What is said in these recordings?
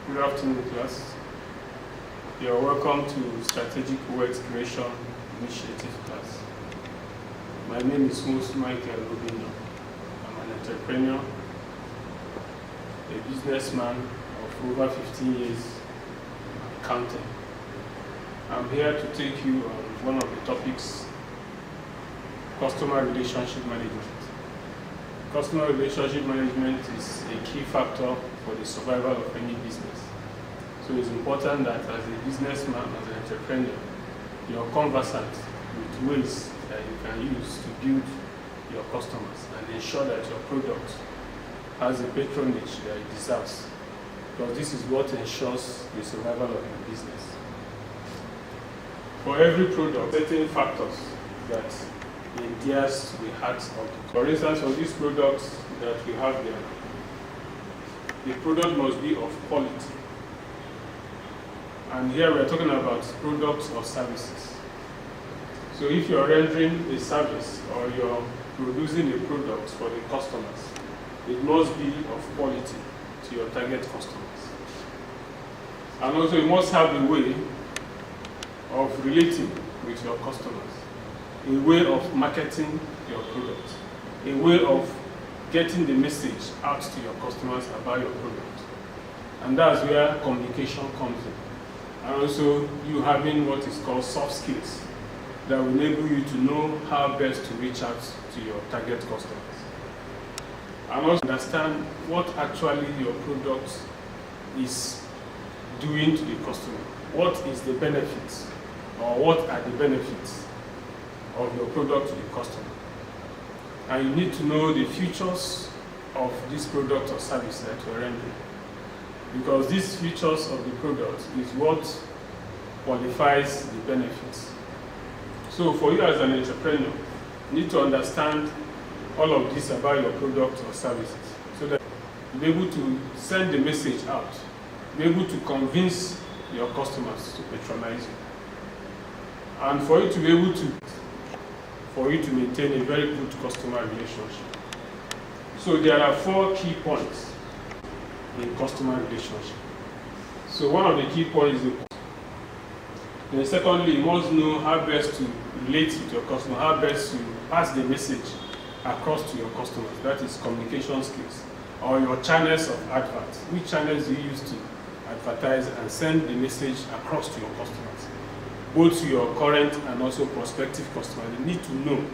Good afternoon, class. You are welcome to Strategic Wealth Creation Initiative class. My name is Mos Michael Rubino. I'm an entrepreneur, a businessman of over 15 years, counting. I'm here to take you on one of the topics, customer relationship management. Customer relationship management is a key factor for the survival of any business. So it's important that as a businessman, as an entrepreneur, you're conversant with ways that you can use to build your customers and ensure that your product has the patronage that it deserves. Because this is what ensures the survival of your business. For every product, certain factors that endears to the hearts of the. For instance, for these products that we have here, the product must be of quality. And here we're talking about products or services. So if you're rendering a service or you're producing a product for the customers, it must be of quality to your target customers. And also you must have a way of relating with your customers, a way of marketing your product, a way of getting the message out to your customers about your product. And that's where communication comes in. And also you having what is called soft skills that will enable you to know how best to reach out to your target customers. And also understand what actually your product is doing to the customer. What is the benefits, or what are the benefits of your product to the customer. And you need to know the features of this product or service that you're rendering. Because these features of the product is what qualifies the benefits. So for you as an entrepreneur, you need to understand all of this about your product or services so that you'll be able to send the message out, be able to convince your customers to patronize you. And for you to be able to maintain a very good customer relationship. So there are 4 key points in customer relationship. So one of the key points is then secondly, you must know how best to relate with your customer, how best to pass the message across to your customers. That is communication skills, or your channels of advert. Which channels do you use to advertise and send the message across to your customers? Both to your current and also prospective customers. They need to know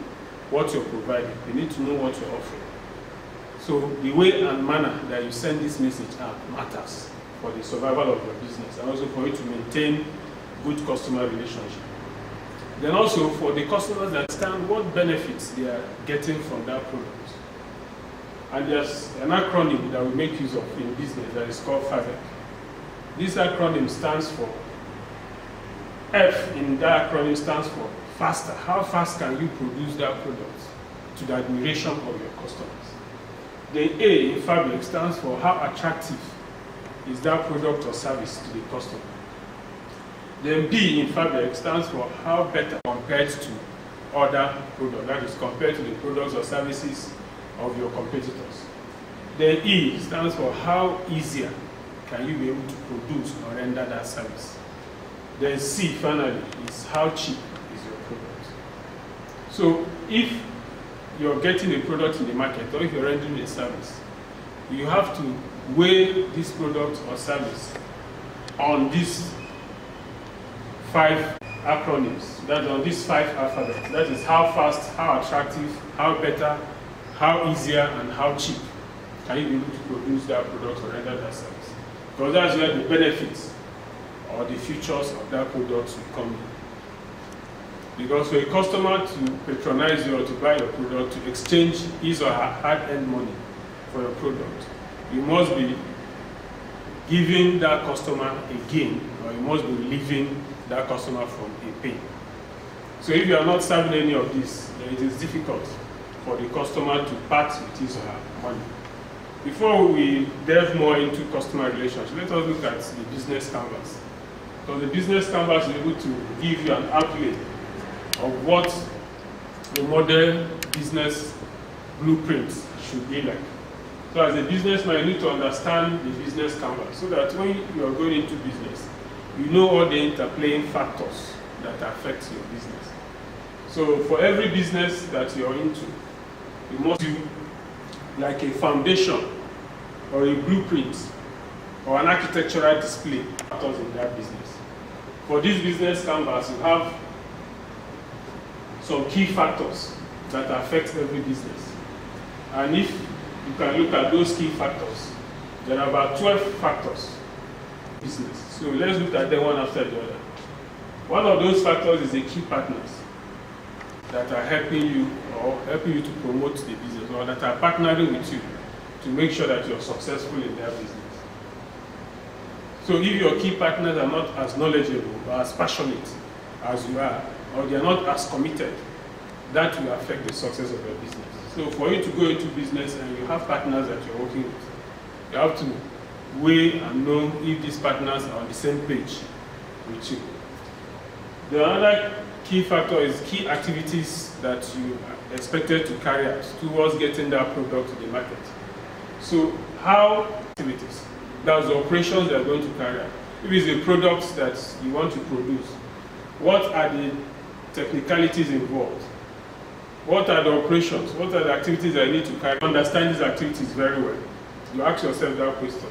what you're providing. They need to know what you're offering. So the way and manner that you send this message out matters for the survival of your business and also for you to maintain good customer relationship. Then also for the customers that understand what benefits they are getting from that product. And there's an acronym that we make use of in business that is called FAVEC. This acronym stands for F in that acronym stands for faster. How fast can you produce that product to the admiration of your customers? The A in FAVEC stands for how attractive is that product or service to the customer. Then B in FAVEC stands for how better compared to other products, that is compared to the products or services of your competitors. Then E stands for how easier can you be able to produce or render that service. Then C, finally, is how cheap is your product. So if you're getting a product in the market or if you're rendering a service, you have to weigh this product or service on these 5 acronyms, that's on these 5 alphabets. That is how fast, how attractive, how better, how easier, and how cheap can you be able to produce that product or render that service. Because that's where the benefits or the features of that product will come in. Because for a customer to patronize you or to buy your product, to exchange his or her hard-earned money for your product, you must be giving that customer a gain, or you must be relieving that customer from a pain. So if you are not serving any of this, then it is difficult for the customer to part with his or her money. Before we delve more into customer relationship, let us look at the business canvas. So the business canvas is able to give you an outlay of what the model business blueprint should be like. So as a businessman, you need to understand the business canvas so that when you are going into business, you know all the interplaying factors that affect your business. So for every business that you're into, you must do like a foundation or a blueprint or an architectural display factors in that business. For this business canvas, you have some key factors that affect every business. And if you can look at those key factors, there are about 12 factors in business. So let's look at them one after the other. One of those factors is the key partners that are helping you to promote the business, or that are partnering with you to make sure that you're successful in their business. So if your key partners are not as knowledgeable or as passionate as you are, or they are not as committed, that will affect the success of your business. So for you to go into business and you have partners that you're working with, you have to weigh and know if these partners are on the same page with you. The other key factor is key activities that you are expected to carry out towards getting that product to the market. So how activities? That's the operations they are going to carry out. If it's a product that you want to produce, what are the technicalities involved? What are the operations? What are the activities that you need to carry? Understand these activities very well. You ask yourself that question.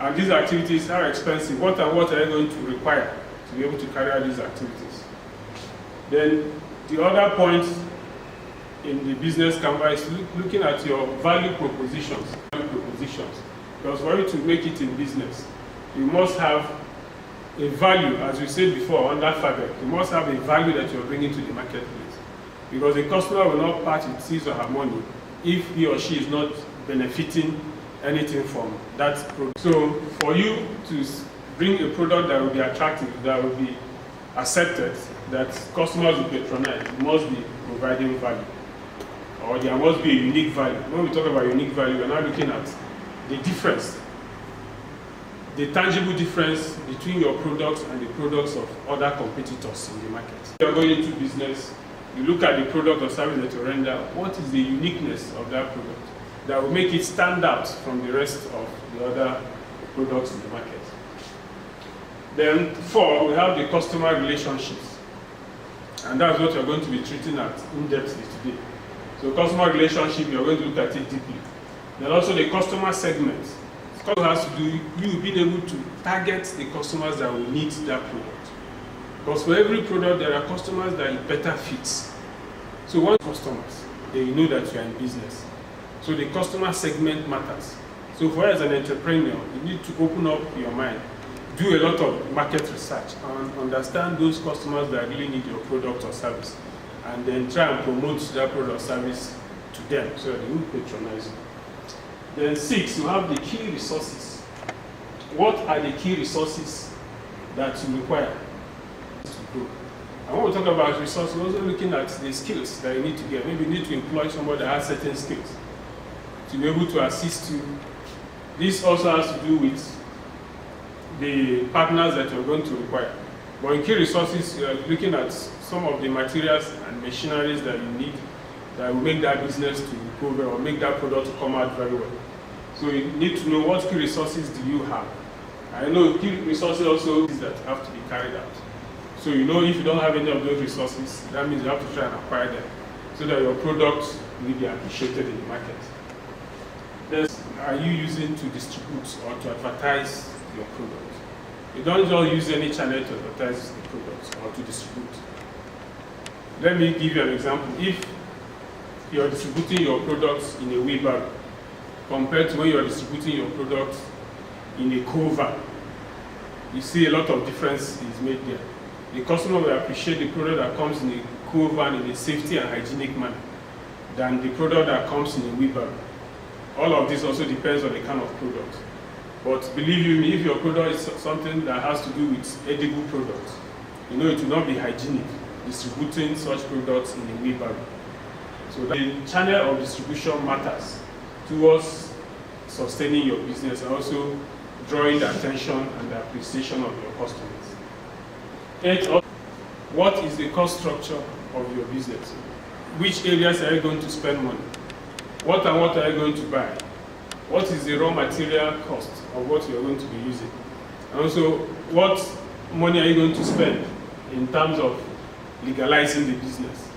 And these activities are expensive. What are you going to require to be able to carry out these activities? Then the other point in the business canvas is looking at your value propositions. Because for you to make it in business, you must have a value, as we said before, under fabric. You must have a value that you're bringing to the marketplace. Because a customer will not part with his or her money if he or she is not benefiting anything from that product. So for you to bring a product that will be attractive, that will be accepted, that customers will patronize, you must be providing value. Or there must be a unique value. When we talk about unique value, we're not looking at the difference, the tangible difference between your products and the products of other competitors in the market. If you're going into business, you look at the product or service that you render, what is the uniqueness of that product that will make it stand out from the rest of the other products in the market. Then 4, we have the customer relationships. And that's what you're going to be treating at in-depth today. So customer relationship, you're going to look at it deeply. Then also the customer segment. It has to do you being able to target the customers that will need that product. Because for every product, there are customers that it better fits. So one customers, then you know that you are in business. So the customer segment matters. So for as an entrepreneur, you need to open up your mind, do a lot of market research, and understand those customers that really need your product or service, and then try and promote that product or service to them so that they will patronize you. Then 6, you have the key resources. What are the key resources that you require to grow? And when we talk about resources, we're also looking at the skills that you need to get. Maybe you need to employ somebody that has certain skills to be able to assist you. This also has to do with the partners that you're going to require. But in key resources, you're looking at some of the materials and machineries that you need that will make that business to go well or make that product to come out very well. So you need to know what key resources do you have. I know key resources also is that have to be carried out. So you know if you don't have any of those resources, that means you have to try and acquire them so that your product will be appreciated in the market. Then, are you using to distribute or to advertise your product? You don't just use any channel to advertise the product or to distribute. Let me give you an example. If you're distributing your products in a wheelbarrow compared to when you're distributing your products in a cover, you see a lot of difference is made there. The customer will appreciate the product that comes in a cover in a safety and hygienic manner than the product that comes in a wheelbarrow. All of this also depends on the kind of product. But believe you me, if your product is something that has to do with edible products, you know it will not be hygienic distributing such products in a wheelbarrow. So the channel of distribution matters towards sustaining your business and also drawing the attention and the appreciation of your customers. 8, what is the cost structure of your business? Which areas are you going to spend money? What are you going to buy? what is the raw material cost of what you're going to be using? And also, what money are you going to spend in terms of legalizing the business?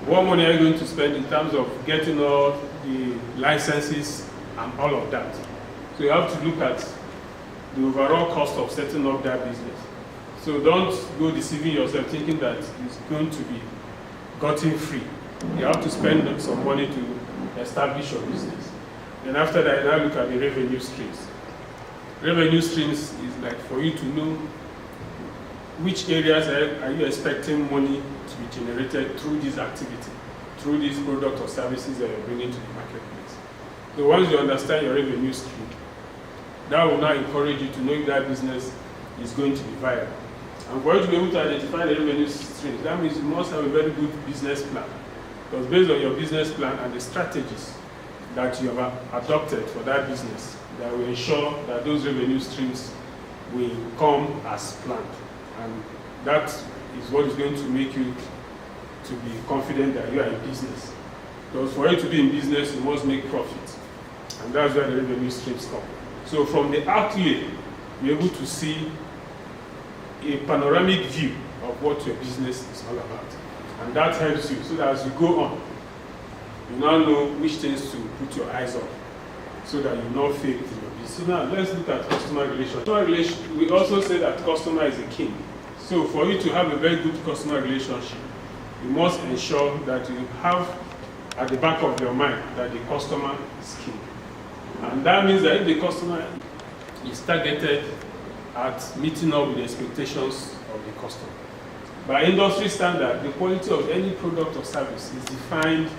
What money are you going to spend in terms of getting all the licenses and all of that? So you have to look at the overall cost of setting up that business. So don't go deceiving yourself thinking that it's going to be gotten free. You have to spend some money to establish your business. And after that, you now look at the revenue streams. Revenue streams is like for you to know which areas are you expecting money to be generated through this activity, through this product or services that you're bringing to the marketplace. So once you understand your revenue stream, that will now encourage you to know if that business is going to be viable. And for you to be able to identify the revenue streams, that means you must have a very good business plan. Because based on your business plan and the strategies that you have adopted for that business, that will ensure that those revenue streams will come as planned. And that is what is going to make you to be confident that you are in business. Because for you to be in business, you must make profit. And that's where the revenue streams come. So from the outlay, you're able to see a panoramic view of what your business is all about. And that helps you so that as you go on, you now know which things to put your eyes on so that you not fail in your business. So now let's look at customer relations. We also say that customer is a king. So for you to have a very good customer relationship, you must ensure that you have at the back of your mind that the customer is king. And that means that if the customer is targeted at meeting up with the expectations of the customer. By industry standard, the quality of any product or service is defined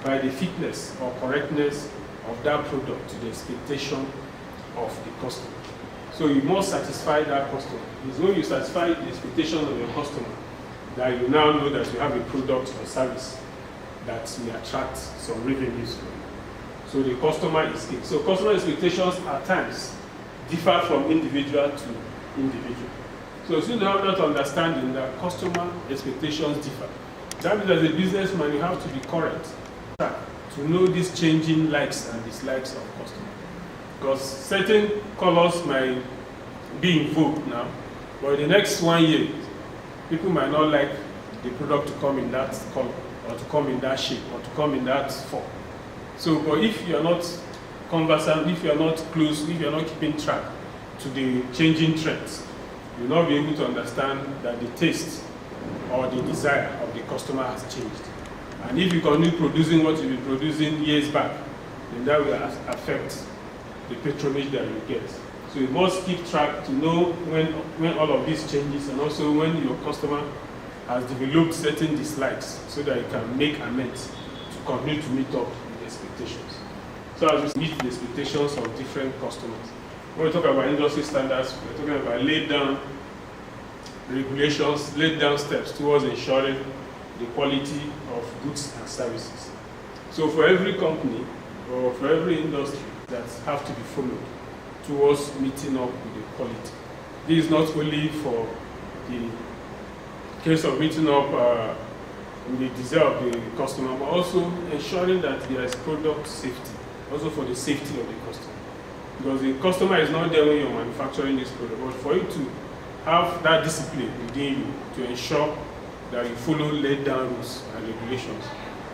by the fitness or correctness of that product to the expectation of the customer. So you must satisfy that customer. It's when you satisfy the expectations of your customer that you now know that you have a product or service that may attract some revenues from you. So the customer is key. So customer expectations at times differ from individual to individual. So since you have that understanding that customer expectations differ, that means as a businessman you have to be correct to know these changing likes and dislikes of customers. Because certain colors might be in vogue now, but in the next 1 year, people might not like the product to come in that color, or to come in that shape, or to come in that form. So, but if you are not conversant, if you are not close, if you are not keeping track to the changing trends, you will not be able to understand that the taste or the desire of the customer has changed. And if you continue producing what you've been producing years back, then that will affect the patronage that you get. So you must keep track to know when all of this changes, and also when your customer has developed certain dislikes so that you can make amends to continue to meet up with the expectations. So as we meet the expectations of different customers. When we talk about industry standards, we're talking about laid down regulations, laid down steps towards ensuring the quality of goods and services. So for every company or for every industry that have to be followed towards meeting up with the quality. This is not only for the case of meeting up with the desire of the customer, but also ensuring that there is product safety, also for the safety of the customer. Because the customer is not there when you're manufacturing this product, but for you to have that discipline within you to ensure that you follow laid down rules and regulations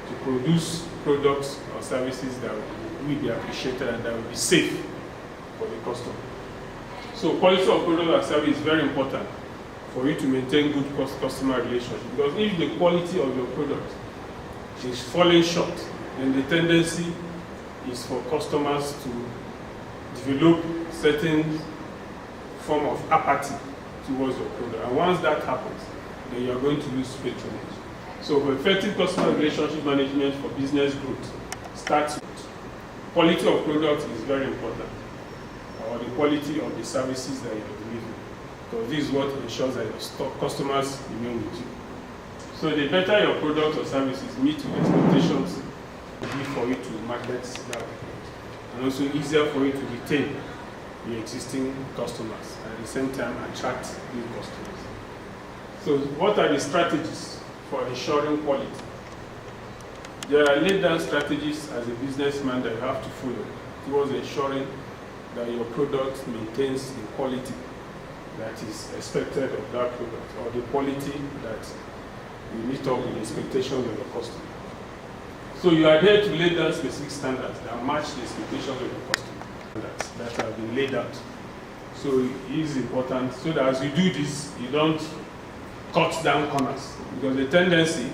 to produce products or services that will be appreciated and that will be safe for the customer. So quality of product and service is very important for you to maintain good customer relationship. Because if the quality of your product is falling short, then the tendency is for customers to develop certain form of apathy towards your product. And once that happens, then you are going to lose patronage. So for effective customer relationship management for business growth starts with quality of product is very important, or the quality of the services that you are delivering. Because this is what ensures that your customers remain with you. So the better your product or services meet with expectations, it will be for you to market that product. And also easier for you to retain your existing customers and at the same time attract new customers. So what are the strategies for ensuring quality? There are laid down strategies as a businessman that you have to follow towards ensuring that your product maintains the quality that is expected of that product, or the quality that you meet up with the expectations of your customer. So you are there to lay down specific standards that match the expectations of your customer that have been laid out. So it is important so that as you do this, you don't cut down corners, because the tendency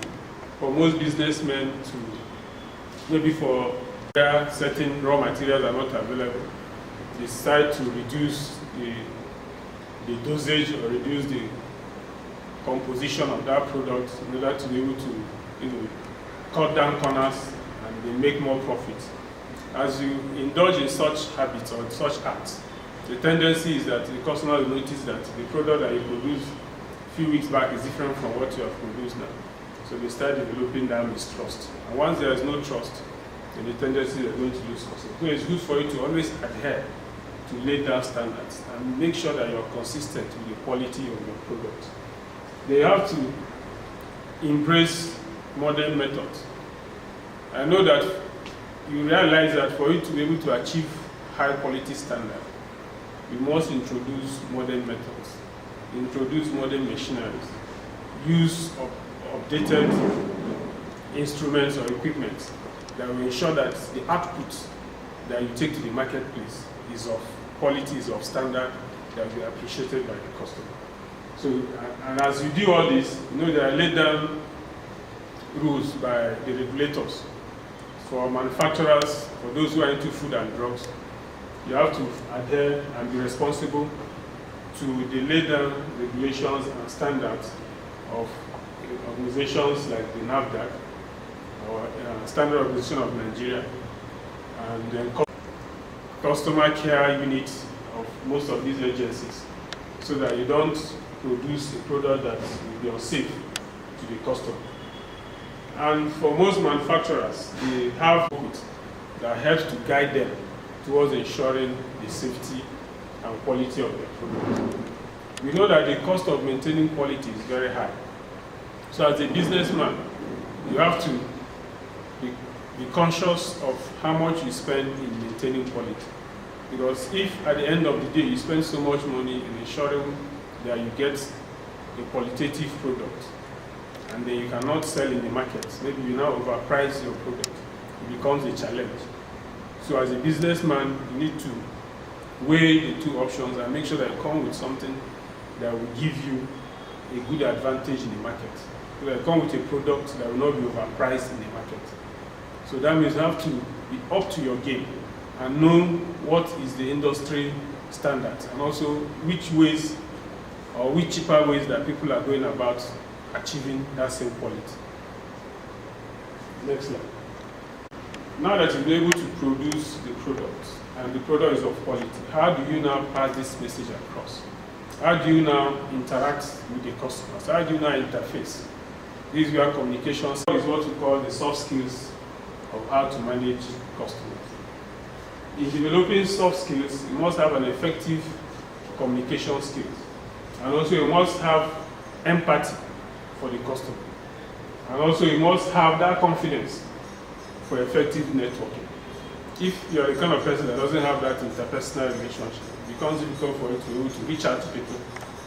for most businessmen to, maybe for where certain raw materials are not available, decide to reduce the dosage or reduce the composition of that product in order to be able to cut down corners and they make more profit. As you indulge in such habits or such acts, the tendency is that the customer will notice that the product that you produced a few weeks back is different from what you have produced now. So they start developing that mistrust. And once there is no trust, then the tendency is going to lose customers. So it's good for you to always adhere to lay down standards and make sure that you're consistent with the quality of your product. They have to embrace modern methods. I know that you realize that for you to be able to achieve high quality standard, you must introduce modern methods, introduce modern machineries, use of updated instruments or equipment that will ensure that the output that you take to the marketplace is of quality, is of standard, that will be appreciated by the customer. So, and as you do all this, you know there are laid down rules by the regulators. For manufacturers, for those who are into food and drugs, you have to adhere and be responsible to the laid down regulations and standards of organizations like the NAFDAC, or Standard Organization of Nigeria, and then customer care units of most of these agencies, so that you don't produce a product that will be unsafe to the customer. And for most manufacturers, they have it that helps to guide them towards ensuring the safety and quality of their product. We know that the cost of maintaining quality is very high. So as a businessman, you have to be conscious of how much you spend in maintaining quality. Because if at the end of the day you spend so much money in ensuring that you get a qualitative product, and then you cannot sell in the market, maybe you now overprice your product, it becomes a challenge. So as a businessman, you need to weigh the two options and make sure that you come with something that will give you a good advantage in the market. So that you come with a product that will not be overpriced in the market. So that means you have to be up to your game and know what is the industry standards, and also which ways or which cheaper ways that people are going about achieving that same quality. Next slide. Now that you've been able to produce the product and the product is of quality, how do you now pass this message across? How do you now interact with the customers? How do you now interface? This is where communication is what we call the soft skills of how to manage customers. In developing soft skills, you must have an effective communication skills. And also you must have empathy for the customer. And also you must have that confidence for effective networking. If you're the kind of person that doesn't have that interpersonal relationship, it becomes difficult for you to be able to reach out to people,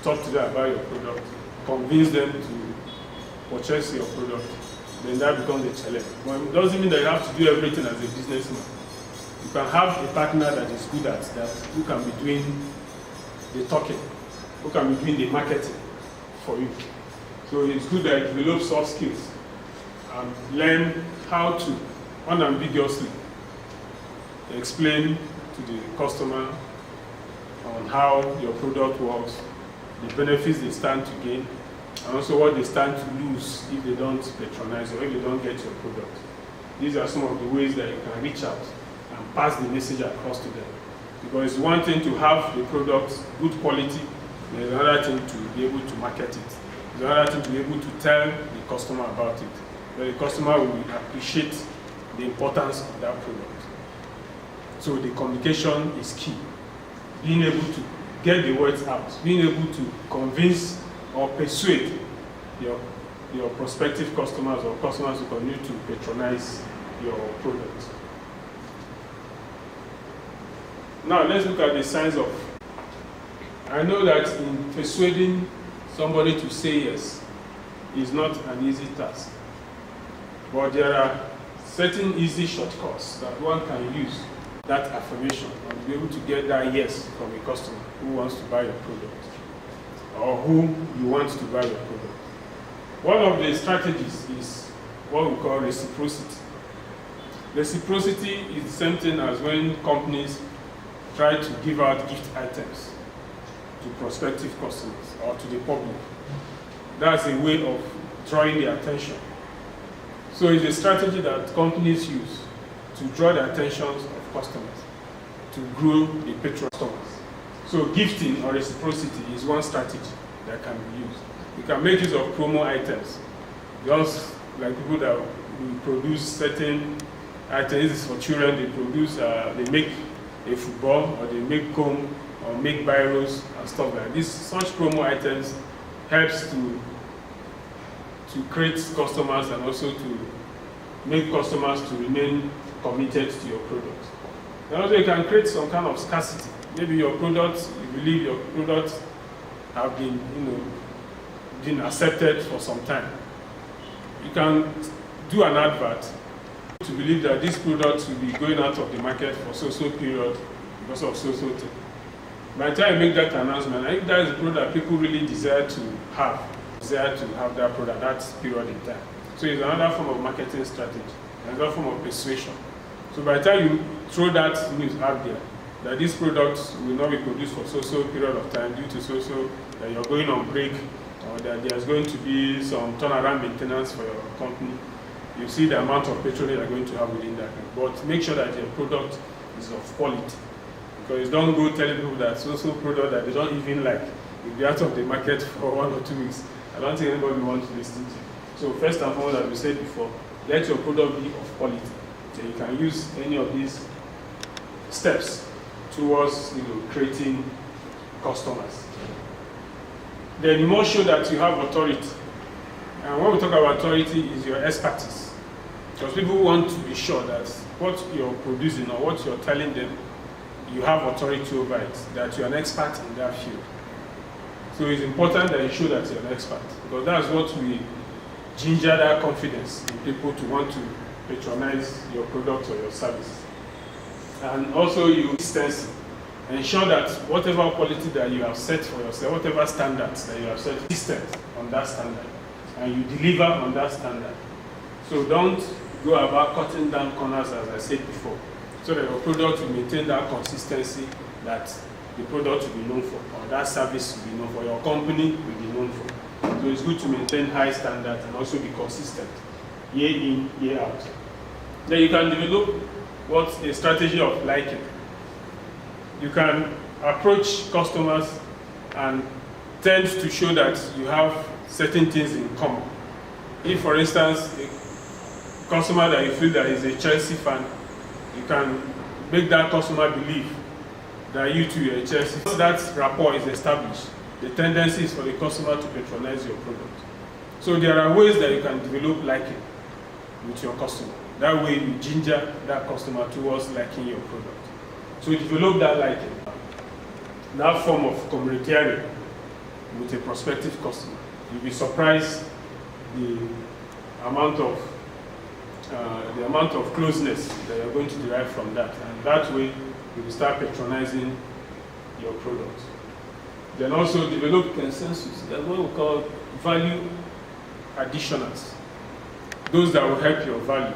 talk to them about your product, convince them to purchase your product, then that becomes a challenge. But it doesn't mean that you have to do everything as a businessman. You can have a partner that is good at that, who can be doing the talking, who can be doing the marketing for you. So it's good that you develop soft skills and learn how to unambiguously explain to the customer on how your product works, the benefits they stand to gain, and also what they stand to lose if they don't patronize or if they don't get your product. These are some of the ways that you can reach out and pass the message across to them. Because it's one thing to have the product good quality, and it's another thing to be able to market it. It's another thing to be able to tell the customer about it. But the customer will appreciate the importance of that product. So the communication is key. Being able to get the words out, being able to convince or persuade your prospective customers or customers who continue to patronize your product. Now let's look at the signs of. I know that in persuading somebody to say yes is not an easy task, but there are certain easy shortcuts that one can use that affirmation and be able to get that yes from a customer who wants to buy your product or who you want to buy your product. One of the strategies is what we call reciprocity. Reciprocity is the same thing as when companies try to give out gift items to prospective customers or to the public. That's a way of drawing the attention. So it's a strategy that companies use to draw the attention of customers, to grow the patron customers. So gifting or reciprocity is one strategy that can be used. You can make use of promo items. Just like people that will produce certain items. This is for children. They produce, they make a football, or they make comb, or make biros and stuff like this. Such promo items helps to create customers and also to make customers to remain committed to your product. And also you can create some kind of scarcity. Maybe your product, you believe your products have been, been accepted for some time. You can do an advert to believe that this product will be going out of the market for so period because of so thing. By the time you make that announcement, I think that is a product people really desire to have that product that period in time. So it's another form of marketing strategy, another form of persuasion. So by the time you throw that news out there, that this product will not be produced for so period of time due to that you're going on break, or that there's going to be some turnaround maintenance for your company, you see the amount of patronage you're going to have within that. But make sure that your product is of quality. Because don't go telling people that so product that they don't even like will be out of the market for 1 or 2 weeks. I don't think anybody wants to listen to you. So first and foremost, as we said before, let your product be of quality. So you can use any of these steps towards creating customers. Then you must show that you have authority. And when we talk about authority, is your expertise. Because people want to be sure that what you're producing or what you're telling them, you have authority over it, that you're an expert in that field. So it's important that you show that you're an expert, because that's what will ginger that confidence in people to want to patronize your product or your service. And also you consistency. Ensure that whatever quality that you have set for yourself, whatever standards that you have set, consistent on that standard, and you deliver on that standard. So don't go about cutting down corners, as I said before, so that your product will maintain that consistency that the product will be known for, or that service will be known for, your company will be known for. So it's good to maintain high standards and also be consistent, year in, year out. Then you can develop what's a strategy of liking. You can approach customers and tend to show that you have certain things in common. If, for instance, a customer that you feel that is a Chelsea fan, you can make that customer believe that you too are a Chelsea. Once that rapport is established, the tendency is for the customer to patronize your product. So there are ways that you can develop liking with your customer. That way you ginger that customer towards liking your product. So develop that liking, that form of communicating with a prospective customer. You'll be surprised the amount of closeness that you're going to derive from that, and that way you will start patronizing your product. Then also develop consensus. That's what we call value additionals. Those that will help your value.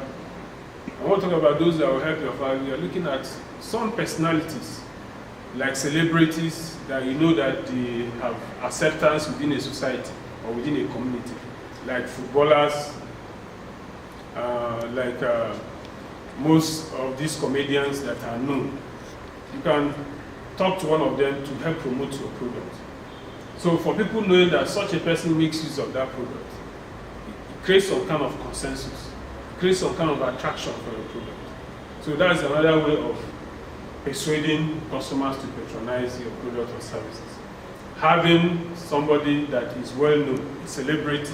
I want to talk about those that will help your value. You're looking at some personalities, like celebrities that you know that they have acceptance within a society or within a community, like footballers, most of these comedians that are known. You can talk to one of them to help promote your product. So for people knowing that such a person makes use of that product, it creates some kind of consensus, it creates some kind of attraction for your product. So that's another way of persuading customers to patronize your product or services. Having somebody that is well known, a celebrity,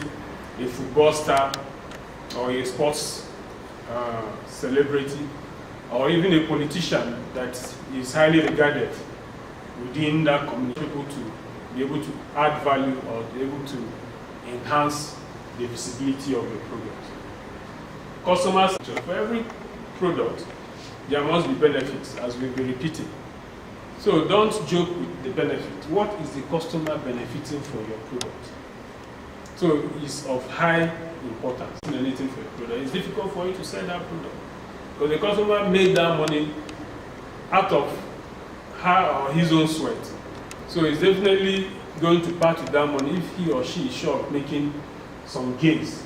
a football star, or a sports celebrity or even a politician that is highly regarded within that community, people to be able to add value or be able to enhance the visibility of your product. Customers, for every product, there must be benefits, as we'll be repeating. So don't joke with the benefit. What is the customer benefiting for your product? So it's of high importance. Anything for your product. It's difficult for you to sell that product because the customer made that money out of her or his own sweat. So he's definitely going to part with that money if he or she is sure of making some gains,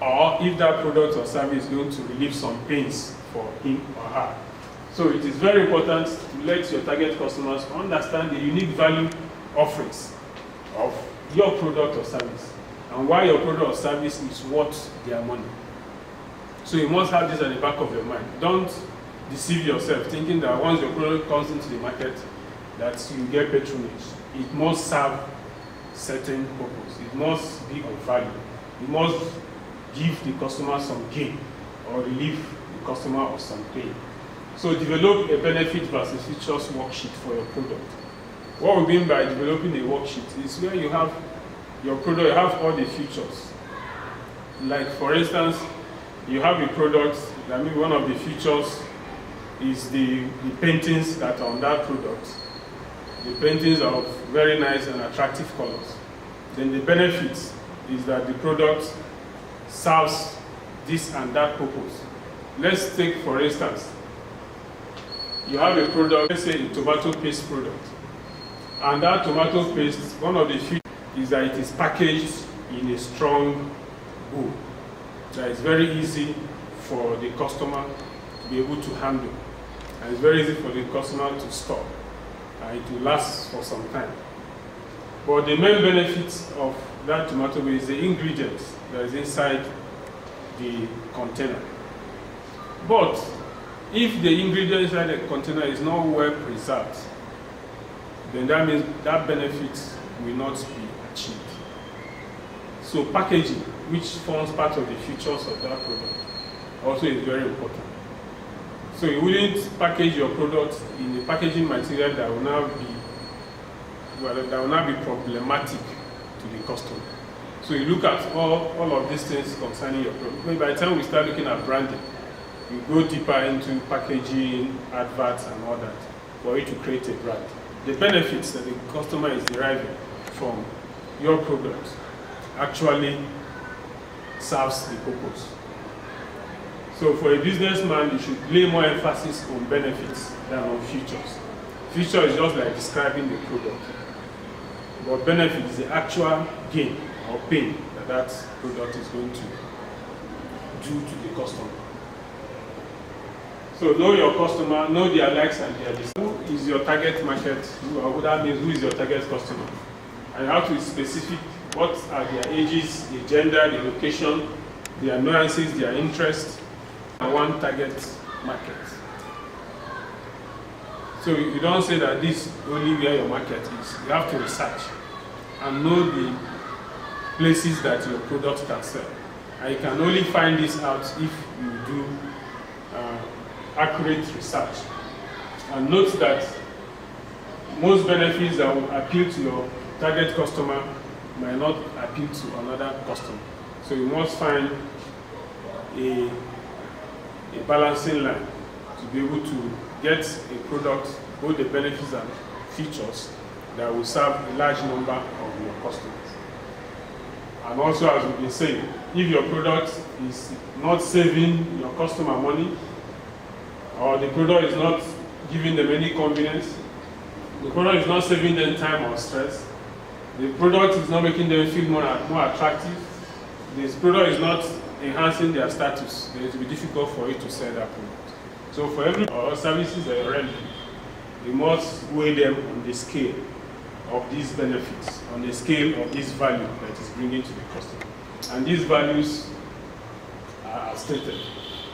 or if that product or service is going to relieve some pains for him or her. So it is very important to let your target customers understand the unique value offerings of your product or service and why your product or service is worth their money. So you must have this at the back of your mind. Don't deceive yourself thinking that once your product comes into the market that you get patronage. It must serve certain purpose. It must be of value. You must give the customer some gain or relieve the customer of some pain. So develop a benefit versus features worksheet for your product. What we mean by developing a worksheet is where you have your product, you have all the features. Like for instance, you have a product, that means one of the features is the paintings that are on that product. The paintings are of very nice and attractive colors. Then the benefits is that the product serves this and that purpose. Let's take for instance, you have a product, let's say a tomato paste product. And that tomato paste, one of the features is that it is packaged in a strong bowl. That is very easy for the customer to be able to handle. And it's very easy for the customer to store. And it will last for some time. But the main benefit of that tomato paste is the ingredients that is inside the container. But if the ingredient inside the container is not well preserved, then that means that benefit will not be achieved. So packaging, which forms part of the features of that product, also is very important. So you wouldn't package your product in a packaging material that will now be problematic to the customer. So you look at all of these things concerning your product. Maybe by the time we start looking at branding, you go deeper into packaging, adverts, and all that for you to create a brand. The benefits that the customer is deriving from your product actually serves the purpose. So for a businessman, you should lay more emphasis on benefits than on features. Feature is just like describing the product. But benefit is the actual gain or pain that product is going to do to the customer. So know your customer, know their likes and their dislikes. Who is your target market? That means who is your target customer? And you have to be specific. What are their ages, their gender, their location, their nuances, their interests, and one target market. So you don't say that this is only where your market is. You have to research and know the places that your product can sell. And you can only find this out if you do accurate research. And note that most benefits that will appeal to your target customer might not appeal to another customer. So you must find a balancing line to be able to get a product, both the benefits and features, that will serve a large number of your customers. And also, as we've been saying, if your product is not saving your customer money, or the product is not giving them any convenience, the product is not saving them time or stress, the product is not making them feel more attractive, this product is not enhancing their status, then it will be difficult for you to sell that product. So for every services that you're rendering, you must weigh them on the scale of these benefits, on the scale of this value that is bringing to the customer. And these values are stated.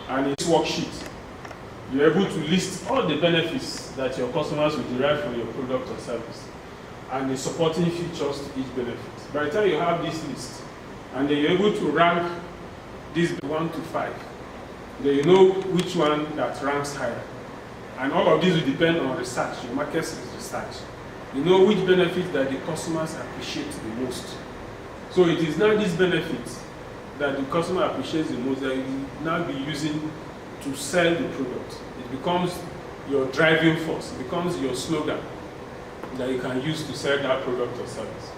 And in this worksheet, you're able to list all the benefits that your customers will derive from your product or service and the supporting features to each benefit. By the time you have this list, and then you're able to rank these 1 to 5, then you know which one that ranks higher. And all of this will depend on research, your market research. You know which benefits that the customers appreciate the most. So it is now these benefits that the customer appreciates the most that you will now be using to sell the product. It becomes your driving force, it becomes your slogan that you can use to sell that product or service.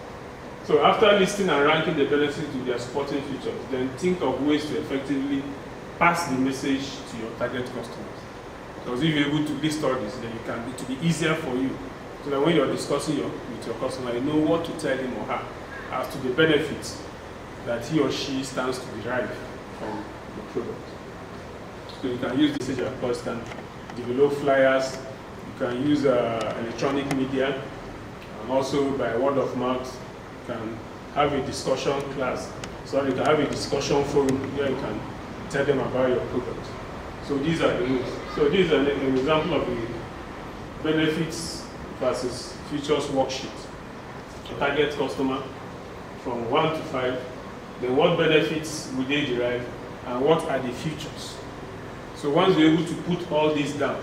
So after listing and ranking the benefits with their supporting features, then think of ways to effectively pass the message to your target customers. Because if you're able to list all this, then it will be easier for you, so that when you're discussing with your customer, you know what to tell him or her as to the benefits that he or she stands to derive from the product. So you can use this as your cost, and develop flyers, you can use electronic media, and also by word of mouth, you can have a discussion class. So you can have a discussion forum where you can tell them about your product. So these are the moves. So this is an example of the benefits versus features worksheet. Target customer from 1 to 5, then what benefits will they derive, and what are the features. So once you're able to put all this down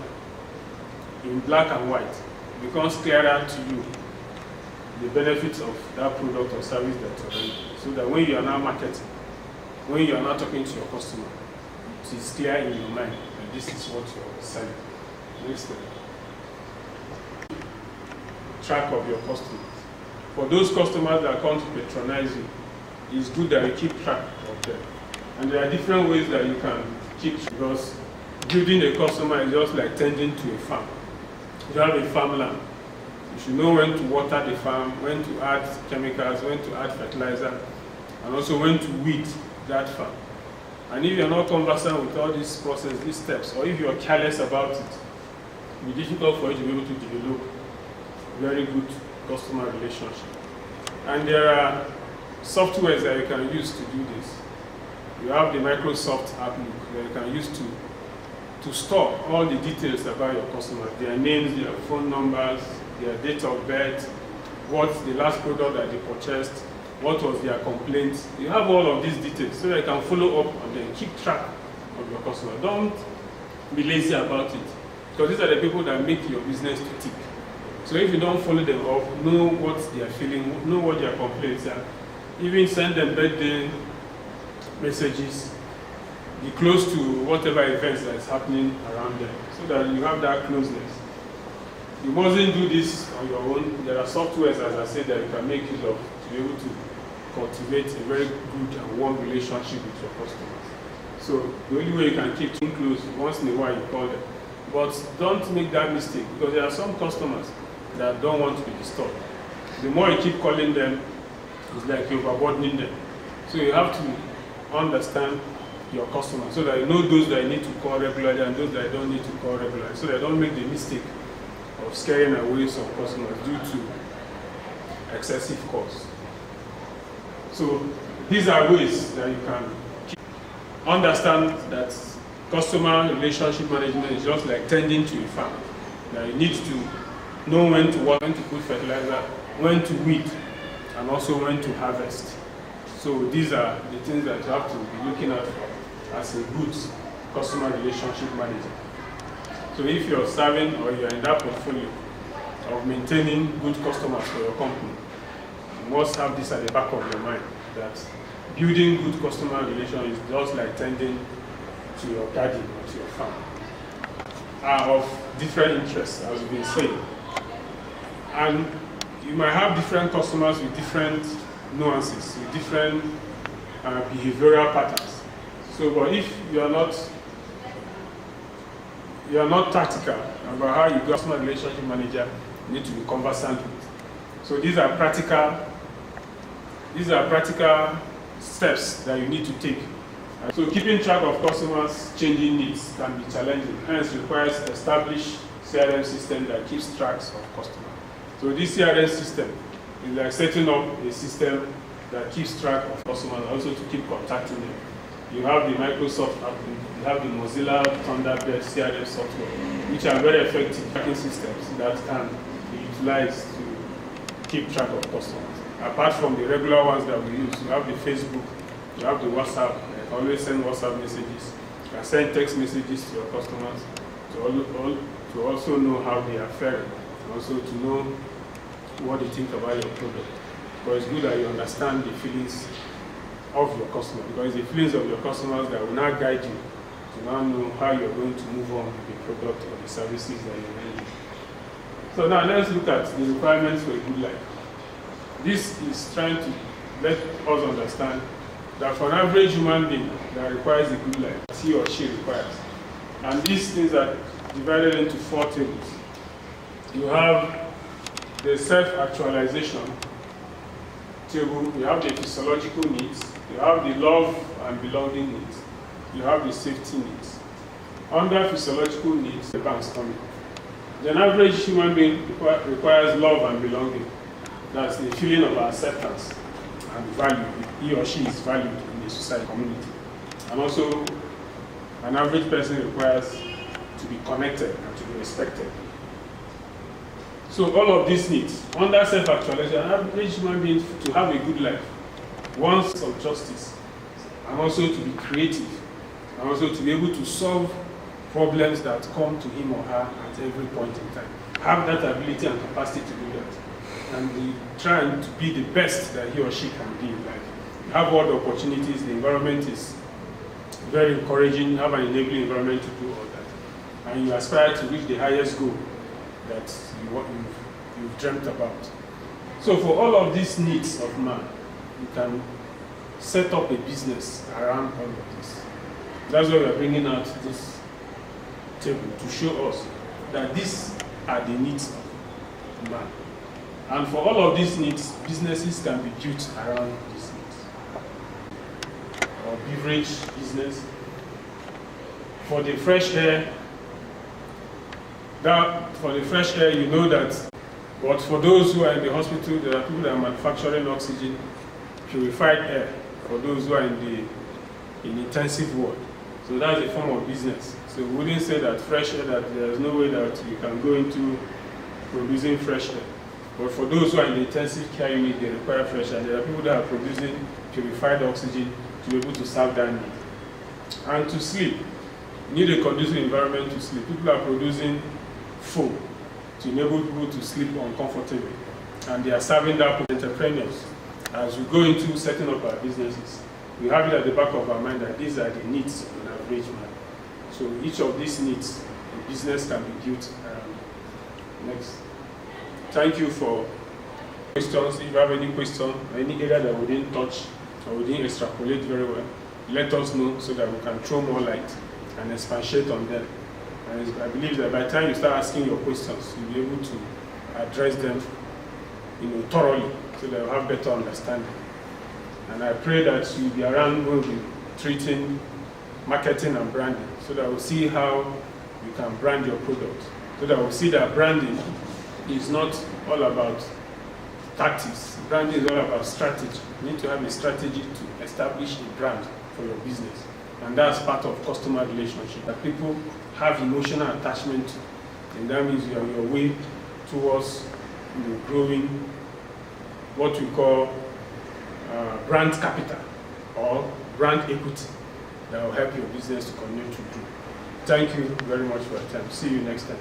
in black and white, it becomes clearer to you the benefits of that product or service that you're doing. So that when you are now marketing, when you are now talking to your customer, it is clear in your mind that this is what you're selling. Next step. Track of your customers. For those customers that come to patronize you, it's good that you keep track of them. And there are different ways that you can keep, because building a customer is just like tending to a farm. If you have a farmland, you should know when to water the farm, when to add chemicals, when to add fertilizer, and also when to weed that farm. And if you're not conversant with all these processes, these steps, or if you're careless about it, it will be difficult for you to be able to develop very good customer relationship. And there are softwares that you can use to do this. You have the Microsoft Outlook that you can use to store all the details about your customers, their names, their phone numbers, their date of birth, what's the last product that they purchased, what was their complaint. You have all of these details so that you can follow up and then keep track of your customer. Don't be lazy about it, because these are the people that make your business to tick. So if you don't follow them up, know what they are feeling, know what their complaints are, even send them birthday messages, be close to whatever events that is happening around them, so that you have that closeness. You mustn't do this on your own. There are softwares, as I said, that you can make use of to be able to cultivate a very good and warm relationship with your customers. So the only way you can keep them close, once in a while you call them. But don't make that mistake, because there are some customers that don't want to be disturbed. The more you keep calling them, it's like you're overburdening them. So you have to understand your customers, so that you know those that you need to call regularly and those that you don't need to call regularly, so that you don't make the mistake of scaring away some customers due to excessive calls. So these are ways that you can understand that customer relationship management is just like tending to a farm. That you need to know when to water, when to put fertilizer, when to weed, and also when to harvest. So these are the things that you have to be looking at as a good customer relationship manager. So if you're serving or you're in that portfolio of maintaining good customers for your company, you must have this at the back of your mind, that building good customer relations is just like tending to your garden or to your farm. Are of different interests, as we've been saying. And you might have different customers with different nuances, with different behavioral patterns. So, but if you are not tactical about how you do customer relationship manager, you need to be conversant with. So these are practical steps that you need to take. So keeping track of customers' changing needs can be challenging, hence requires established CRM system that keeps tracks of customers. So this CRM system is like setting up a system that keeps track of customers, also to keep contacting them. You have the Microsoft app, you have the Mozilla Thunderbird CRM software, which are very effective tracking systems that can be utilized to keep track of customers. Apart from the regular ones that we use, you have the Facebook, you have the WhatsApp, always send WhatsApp messages, You can send text messages to your customers to also know how they are faring, and also to know what they think about your product. Because it's good that you understand the feelings of your customer, because it's the feelings of your customers that will now guide you to now know how you're going to move on with the product or the services that you're rendering. So now let's look at the requirements for a good life. This is trying to let us understand that for an average human being that requires a good life, he or she requires. And these things are divided into 4 tables. You have the self-actualization table, you have the physiological needs, you have the love and belonging needs, you have the safety needs. Under physiological needs, the banks come in. An average human being requires love and belonging. That's the feeling of acceptance and value. He or she is valued in the society community. And also, an average person requires to be connected and to be respected. So all of these needs, under self-actualization, an average human being to have a good life wants some justice, and also to be creative, and also to be able to solve problems that come to him or her at every point in time. Have that ability and capacity to do that. And be trying to be the best that he or she can be in life. You have all the opportunities, the environment is very encouraging, you have an enabling environment to do all that. And you aspire to reach the highest goal that you've dreamt about. So for all of these needs of man, you can set up a business around all of this. That's why we are bringing out this table to show us that these are the needs of man. And for all of these needs, businesses can be built around these needs. Or beverage business. For the fresh air, you know that. But for those who are in the hospital, there are people that are manufacturing oxygen, purified air, for those who are in intensive ward. So that's a form of business. So we wouldn't say that fresh air, that there's no way that you can go into producing fresh air. But for those who are in the intensive care unit, they require fresh air. There are people that are producing purified oxygen to be able to serve that need. And to sleep, you need a conducive environment to sleep. People are producing foam to enable people to sleep uncomfortably. And they are serving that for entrepreneurs. As we go into setting up our businesses, we have it at the back of our mind that these are the needs of an average man. So each of these needs, the business can be built around. Next. Thank you for questions. If you have any question, any area that we didn't touch or we didn't extrapolate very well, let us know so that we can throw more light and expatiate on them. And I believe that by the time you start asking your questions, you'll be able to address them thoroughly so that you'll have better understanding. And I pray that you'll be around when we'll be treating marketing and branding, so that we'll see how you can brand your product, so that we'll see that branding is not all about tactics. Branding is all about strategy. You need to have a strategy to establish a brand for your business. And that's part of customer relationship, that people have emotional attachment to. And that means you're on your way towards growing what we call brand capital or brand equity that will help your business to continue to grow. Thank you very much for your time. See you next time.